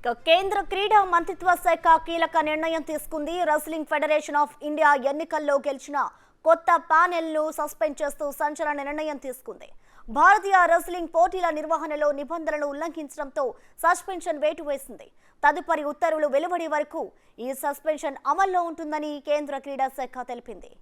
కేంద్ర క్రీడా మంత్రిత్వ శాఖ కీలక నిర్ణయం తీసుకుంది. రెజ్లింగ్ ఫెడరేషన్ ఆఫ్ ఇండియా ఎన్నికల్లో గెలిచిన కొత్త ప్యానెల్ను సస్పెండ్ చేస్తూ సంచలన నిర్ణయం తీసుకుంది. భారతీయ రెజ్లింగ్ పోటీల నిర్వహణలో నిబంధనలను ఉల్లంఘించడంతో సస్పెన్షన్ వేటు వేసింది. తదుపరి ఉత్తర్వులు వెలువడే వరకు ఈ సస్పెన్షన్ అమల్లో ఉంటుందని కేంద్ర క్రీడా శాఖ తెలిపింది.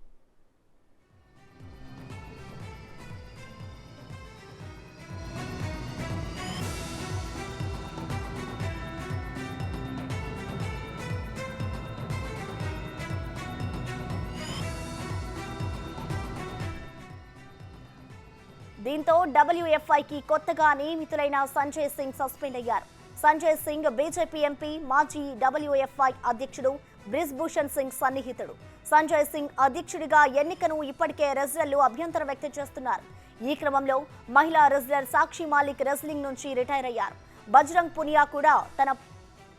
దీంతో WFIకి కొత్తగా నియమితులైన సంజయ్ సింగ్ సస్పెండ్ అయ్యారు. సంజయ్ సింగ్ బీజేపీ ఎంపీ, మాజీ WFI అధ్యక్షుడు బ్రిజ్ భూషణ్ సింగ్ సన్నిహితుడు. సంజయ్ సింగ్ అధ్యక్షుడిగా ఎన్నికను ఇప్పటికే రెజ్లర్లు అభ్యంతరం వ్యక్తం చేస్తున్నారు. ఈ క్రమంలో మహిళా రెజ్లర్ సాక్షి మాలిక్ రెజ్లింగ్ నుంచి రిటైర్ అయ్యారు. బజరంగ్ పునియా కూడా తన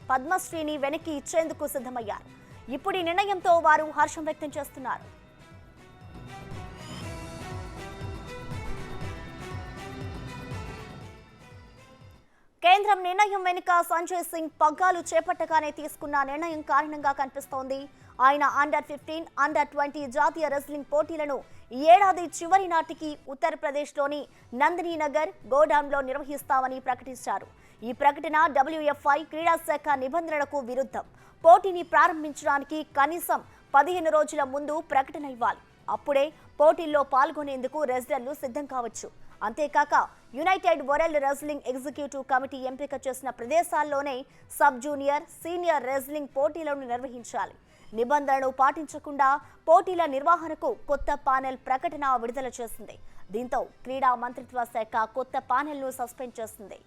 పద్మశ్రీని వెనక్కి ఇచ్చేందుకు సిద్ధమయ్యారు. ఇప్పుడు ఈ నిర్ణయంతో వారు హర్షం వ్యక్తం చేస్తున్నారు. కేంద్రం నిర్ణయం వెనుక సంజయ్ సింగ్ పగ్గాలు చేపట్టగానే తీసుకున్న నిర్ణయం కారణంగా కనిపిస్తోంది. ఆయన అండర్-15, అండర్-20 జాతీయ రెజ్లింగ్ పోటీలను ఈ ఏడాది చివరి నాటికి ఉత్తరప్రదేశ్లోని నందిని నగర్, గోడాంలో నిర్వహిస్తామని ప్రకటించారు. ఈ ప్రకటన WFI క్రీడా శాఖ నిబంధనలకు విరుద్ధం. పోటీని ప్రారంభించడానికి కనీసం 15 రోజుల ముందు ప్రకటన ఇవ్వాలి. అప్పుడే పోటీల్లో పాల్గొనేందుకు రెజ్లర్లు సిద్ధం కావచ్చు. అంతేకాక United world wrestling executive committee ఎంపిక చేసిన ప్రదేశాల్లోనే సబ్ జూనియర్, సీనియర్ రెజ్లింగ్ పోటీలను నిర్వహించాలి. నిబంధనలు పాటించకుండా పోటీల నిర్వహణకు కొత్త ప్యానెల్ ప్రకటన విడుదల చేసింది. దీంతో క్రీడా మంత్రిత్వ శాఖ కొత్త ప్యానెల్ను సస్పెండ్ చేసింది.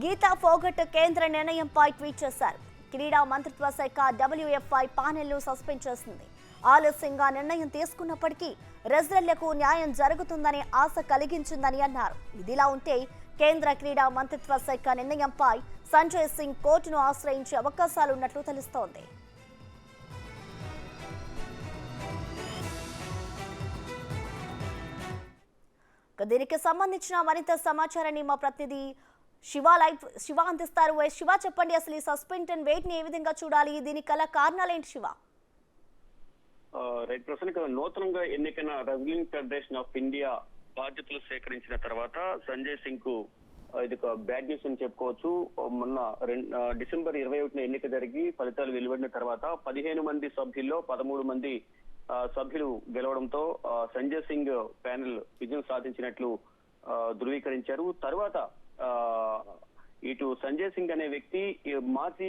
గీతా ఫోగట్ కేంద్ర నిర్ణయంపై ట్వీట్ చేశారు. క్రీడా మంత్రిత్వ శాఖ WFI ప్యానెల్ను సస్పెండ్ చేసింది. ఆలస్యంగా నిర్ణయం తీసుకున్నప్పటికీ రెజ్లర్లకు న్యాయం జరుగుతుందనే ఆశ కలిగించిందని అన్నారు. ఇదిలా ఉంటే కేంద్ర క్రీడా మంత్రిత్వ శాఖ నిర్ణయంపై సంజయ్ సింగ్ కోర్టును ఆశ్రయించే అవకాశాలున్నట్లు తెలుస్తోంది. దీనికి సంబంధించిన మరింత సమాచారాన్ని మా ప్రతినిధి శివ అందిస్తారు. శివ, చెప్పండి, అసలు ఈ సస్పెన్షన్ వెయిట్ ని ఏ విధంగా చూడాలి? దీనికి గల కారణాలు ఏంటి శివ? రైట్ ప్రస్తుతానికి నూతనంగా ఎన్నికైన రెజ్లింగ్ ఫెడరేషన్ ఆఫ్ ఇండియా బాధ్యతలు సేకరించిన తర్వాత సంజయ్ సింగ్ కు ఇది ఒక బ్యాడ్ న్యూస్ అని చెప్పుకోవచ్చు. మొన్న డిసెంబర్ 21న ఎన్నిక జరిగి ఫలితాలు వెలువడిన తర్వాత 15 మంది సభ్యుల్లో 13 మంది సభ్యులు గెలవడంతో సంజయ్ సింగ్ ప్యానెల్ విజయం సాధించినట్లు ధృవీకరించారు. తర్వాత ఇటు సంజయ్ సింగ్ అనే వ్యక్తి మాజీ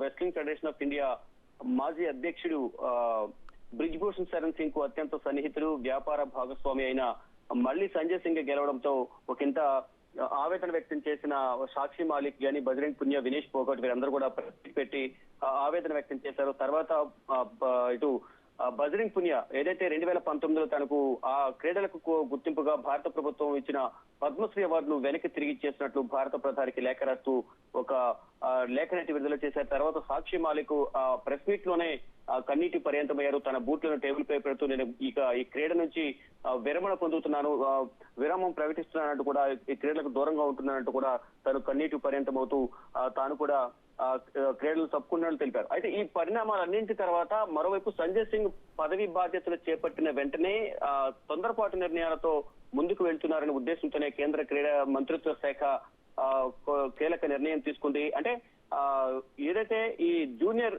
రెజ్లింగ్ ఫెడరేషన్ ఆఫ్ ఇండియా మాజీ అధ్యక్షుడు బ్రిజ్ భూషణ్ శరణ్ సింగ్ కు అత్యంత సన్నిహితుడు, వ్యాపార భాగస్వామి అయిన మళ్ళీ సంజయ్ సింగ్ గెలవడంతో ఒకంత ఆవేదన వ్యక్తం చేసిన సాక్షి మాలిక్ గాని, బజరంగ్ పునియా, వినేష్ ఫోగట్ వీరందరూ కూడా పెట్టి ఆవేదన వ్యక్తం చేశారు. తర్వాత ఇటు బజరంగ్ పునియా ఏదైతే 2019లో తనకు ఆ క్రీడలకు గుర్తింపుగా భారత ప్రభుత్వం ఇచ్చిన పద్మశ్రీ అవార్డును వెనక్కి తిరిగి ఇచ్చేసినట్లు భారత ప్రధానికి లేఖ రాస్తూ ఒక లేఖనైతే విడుదల చేశారు. తర్వాత సాక్షి మాలిక్ ప్రెస్ మీట్ లోనే కన్నీటి పర్యంతమయ్యారు. తన బూట్లను టేబుల్ పై పెడుతూ నేను ఇక ఈ క్రీడ నుంచి విరమణ పొందుతున్నాను, విరామం ప్రకటిస్తున్నానంటూ కూడా, ఈ క్రీడలకు దూరంగా ఉంటున్నానంటూ కూడా తను కన్నీటి పర్యంతమవుతూ తాను కూడా క్రీడలు తప్పుకున్నట్లు తెలిపారు. అయితే ఈ పరిణామాలన్నింటి తర్వాత మరోవైపు సంజయ్ సింగ్ పదవి బాధ్యతలు చేపట్టిన వెంటనే తొందరపాటు నిర్ణయాలతో ముందుకు వెళ్తున్నారనే ఉద్దేశంతోనే కేంద్ర క్రీడా మంత్రిత్వ శాఖ కీలక నిర్ణయం తీసుకుంది. అంటే ఏదైతే ఈ జూనియర్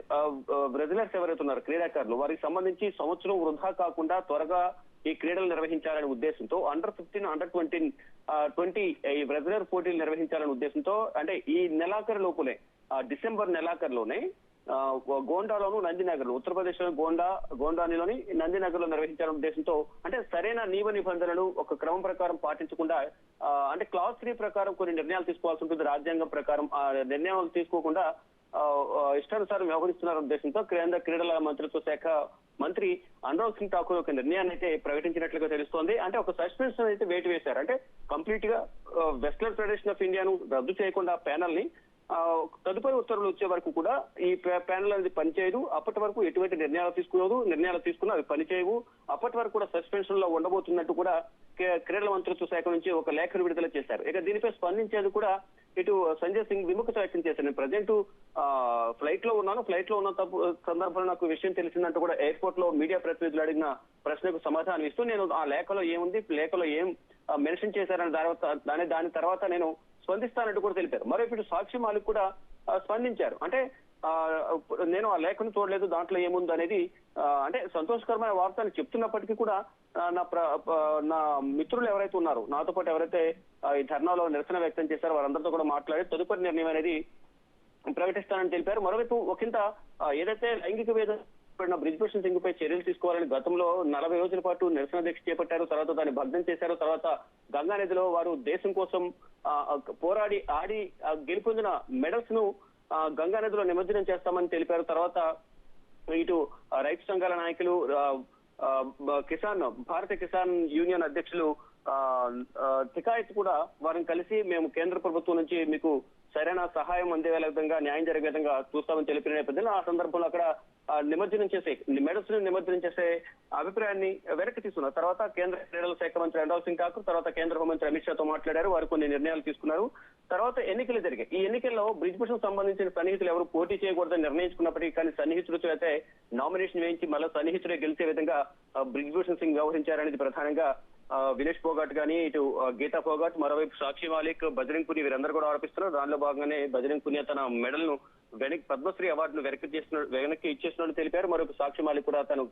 రెజ్లర్స్ ఎవరైతే ఉన్నారో క్రీడాకారులు, వారికి సంబంధించి సంవత్సరం వృధా కాకుండా త్వరగా ఈ క్రీడలు నిర్వహించాలనే ఉద్దేశంతో అండర్-15, అండర్-20 ఈ రెజ్లర్ పోటీలు నిర్వహించాలనే ఉద్దేశంతో, అంటే ఈ నెలాఖరు లోపునే డిసెంబర్ నెలాఖరులోనే గోండాలోను, నందినగర్ లో, ఉత్తరప్రదేశ్ లోని గోండానిలోని నందినగర్ లో నిర్వహించాలనే ఉద్దేశంతో, అంటే సరైన నియమ నిబంధనలు ఒక క్రమం ప్రకారం పాటించకుండా, అంటే క్లాస్ 3 ప్రకారం కొన్ని నిర్ణయాలు తీసుకోవాల్సి ఉంటుంది. రాజ్యాంగం ప్రకారం ఆ నిర్ణయాలు తీసుకోకుండా ఇష్టానుసారం వ్యవహరిస్తున్న ఉద్దేశంతో కేంద్ర క్రీడల మంత్రిత్వ శాఖ మంత్రి అనురాగ్ సింగ్ ఠాకూర్ ఒక నిర్ణయాన్ని అయితే ప్రకటించినట్లుగా తెలుస్తోంది. అంటే ఒక సస్పెన్షన్ అయితే వేటు వేశారు. అంటే కంప్లీట్ గా రెజ్లింగ్ ఫెడరేషన్ ఆఫ్ ఇండియాను రద్దు చేయకుండా ప్యానల్ ని తదుపరి ఉత్తర్వులు వచ్చే వరకు కూడా ఈ ప్యానెల్ అనేది పనిచేయదు. అప్పటి వరకు ఎటువంటి నిర్ణయాలు తీసుకున్నా అవి పనిచేయవు. అప్పటి వరకు కూడా సస్పెన్షన్ లో ఉండబోతున్నట్టు కూడా క్రీడల మంత్రిత్వ శాఖ నుంచి ఒక లేఖను విడుదల చేశారు. ఇక దీనిపై స్పందించేది కూడా ఇటు సంజయ్ సింగ్ విముఖత వ్యక్తం చేశారు. నేను ప్రజెంట్ ఫ్లైట్ లో ఉన్న సందర్భంలో నాకు విషయం తెలిసిందంటూ కూడా ఎయిర్పోర్ట్ లో మీడియా ప్రతినిధులు అడిగిన ప్రశ్నకు సమాధానం ఇస్తూ నేను ఆ లేఖలో ఏం మెన్షన్ చేశారని దాని తర్వాత నేను స్పందిస్తానంటూ కూడా తెలిపారు. మరోవైపు సాక్షి మాలిక్ కూడా స్పందించారు. అంటే నేను ఆ లేఖను చూడలేదు, దాంట్లో ఏముంది అనేది అంటే సంతోషకరమైన వార్త అని చెప్తున్నప్పటికీ కూడా నా మిత్రులు ఎవరైతే ఉన్నారో, నాతో పాటు ఎవరైతే ఈ ధర్నాలో నిరసన వ్యక్తం చేశారో వారందరితో కూడా మాట్లాడి తదుపరి నిర్ణయం అనేది ప్రకటిస్తానని తెలిపారు. మరోవైపు ఒకంత ఏదైతే లైంగిక వేదన బ్రిజ్భూషణ్ సింగ్ పై చర్యలు తీసుకోవాలని గతంలో 40 రోజుల పాటు నిరసన దీక్ష చేపట్టారు. తర్వాత దాన్ని భగ్నం చేశారు. తర్వాత గంగా నదిలో వారు దేశం కోసం పోరాడి ఆడి గెలుపొందిన మెడల్స్ ను గంగా నదిలో నిమజ్జనం చేస్తామని తెలిపారు. తర్వాత ఇటు రైతు సంఘాల నాయకులు, భారత కిసాన్ యూనియన్ అధ్యక్షులు టికాయత్ కూడా వారిని కలిసి మేము కేంద్ర ప్రభుత్వం నుంచి మీకు సరైన సహాయం అందే విధంగా, న్యాయం జరిగే విధంగా చూస్తామని తెలిపిన నేపథ్యంలో ఆ సందర్భంలో అక్కడ మెడల్స్ ను నిమజ్జనం చేసే అభిప్రాయాన్ని వెనక్కి తీసుకున్నారు. తర్వాత కేంద్ర క్రీడల శాఖ మంత్రి అనురాగ్ సింగ్ ఠాకూర్, తర్వాత కేంద్ర హోంమంత్రి అమిత్ షాతో మాట్లాడారు. వారు కొన్ని నిర్ణయాలు తీసుకున్నారు. తర్వాత ఎన్నికలు జరిగాయి. ఈ ఎన్నికల్లో బ్రిజ్భూషణ్ సంబంధించిన సన్నిహితులు ఎవరు పోటీ చేయకూడదని నిర్ణయించుకున్నప్పటికీ కానీ సన్నిహితులతో అయితే నామినేషన్ వేయించి మళ్ళీ సన్నిహితులే గెలిచే విధంగా బ్రిజ్భూషణ్ సింగ్ వ్యవహరించారనేది ప్రధానంగా వినేష్ ఫోగాట్ గానీ, ఇటు గీతా ఫోగాట్, మరోవైపు సాక్షి మాలిక్, బజరంగ్ పునియా వీరందరూ కూడా ఆరోపిస్తున్నారు. దానిలో భాగంగానే బజరంగ్ పునియా తన మెడల్ ను పద్మశ్రీ అవార్డును వెనక్కి ఇచ్చేసినట్టు తెలిపారు. మరొక సాక్షి మాలిక్ కూడా తను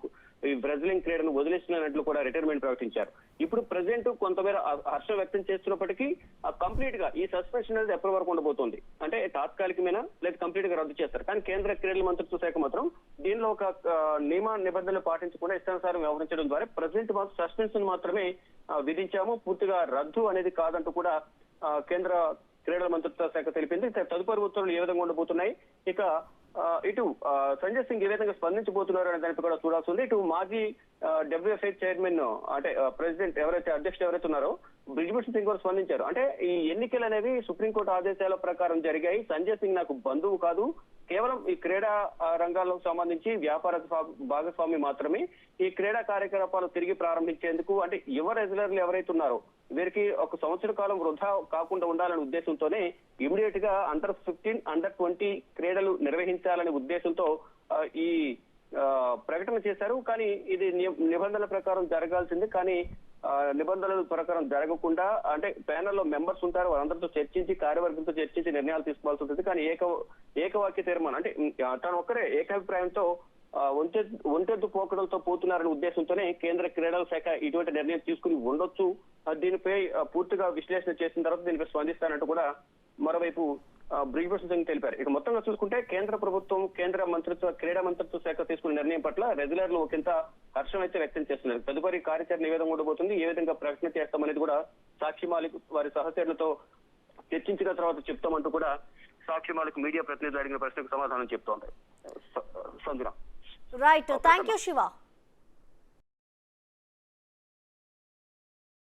ఈ బ్రెజిలింగ్ క్రీడను వదిలేసినట్లు కూడా రిటైర్మెంట్ ప్రకటించారు. ఇప్పుడు ప్రెసిడెంట్ కొంతమేర హర్షం వ్యక్తం చేస్తున్నప్పటికీ కంప్లీట్ గా ఈ సస్పెన్షన్ అనేది ఎప్పటి వరకు ఉండబోతోంది అంటే తాత్కాలికమైన లేదా కంప్లీట్ గా రద్దు చేస్తారు. కానీ కేంద్ర క్రీడల మంత్రిత్వ శాఖ మాత్రం దీనిలో ఒక నియమ నిబంధనలు పాటించకుండా ఇష్టానుసారం వ్యవహరించడం ద్వారా ప్రెసిడెంట్ సస్పెన్షన్ మాత్రమే విధించాము, పూర్తిగా రద్దు అనేది కాదంటూ కూడా కేంద్ర క్రీడల మంత్రిత్వ శాఖ తెలిపింది. తదుపరి ఉత్తర్వులు ఏ విధంగా ఉండబోతున్నాయి, ఇక ఇటు సంజయ్ సింగ్ ఏ విధంగా స్పందించబోతున్నారు అనే దానిపై కూడా చూడాల్సి ఉంది. ఇటు మాజీ WFA చైర్మన్ అంటే ప్రెసిడెంట్ అధ్యక్షుడు ఎవరైతే ఉన్నారో బ్రిజ్భూషణ్ సింగ్ కూడా స్పందించారు. అంటే ఈ ఎన్నికలు అనేవి సుప్రీంకోర్టు ఆదేశాల ప్రకారం జరిగాయి. సంజయ్ సింగ్ నాకు బంధువు కాదు, కేవలం ఈ క్రీడా రంగాలకు సంబంధించి వ్యాపార భాగస్వామి మాత్రమే. ఈ క్రీడా కార్యకలాపాలు తిరిగి ప్రారంభించేందుకు అంటే యువ రెజ్లర్లు ఎవరైతే ఉన్నారో వీరికి ఒక సంవత్సర కాలం వృధా కాకుండా ఉండాలనే ఉద్దేశంతోనే ఇమీడియట్ గా అండర్-15, అండర్-20 క్రీడలు నిర్వహించాలనే ఉద్దేశంతో ఈ ప్రకటన చేశారు. కానీ ఇది నిబంధనల ప్రకారం జరగాల్సింది. కానీ నిబంధనల ప్రకారం జరగకుండా అంటే ప్యానెల్లో మెంబర్స్ ఉంటారు, వారందరితో చర్చించి కార్యవర్గంతో చర్చించి నిర్ణయాలు తీసుకోవాల్సి ఉంటుంది. కానీ ఏకవాక్య తీర్మానం అంటే తను ఒక్కరే ఏకాభిప్రాయంతో ఒంటెద్దు పోకడంతో పోతున్నారనే ఉద్దేశంతోనే కేంద్ర క్రీడల శాఖ ఇటువంటి నిర్ణయం తీసుకుని ఉండొచ్చు. దీనిపై పూర్తిగా విశ్లేషణ చేసిన తర్వాత దీనిపై స్పందిస్తానంటూ కూడా మరోవైపు బ్రిజ్భూషణ్ సింగ్ తెలిపారు. ఇక మొత్తంగా చూసుకుంటే కేంద్ర ప్రభుత్వం, క్రీడా మంత్రిత్వ శాఖ తీసుకున్న నిర్ణయం పట్ల రెగ్యులర్లు ఒకంత హర్షం అయితే వ్యక్తం చేస్తున్నారు. తదుపరి కార్యాచరణ ఏ విధంగా ఉండబోతుంది, ఏ విధంగా ప్రకటన చేస్తామనేది కూడా సాక్షి మాలిక్ వారి సహచరులతో చర్చించిన తర్వాత చెప్తామంటూ కూడా సాక్షి మాలిక్ మీడియా ప్రతినిధులు అడిగిన ప్రశ్నకు సమాధానం చెప్తోంది. Sanjana. Right, thank you Shiva.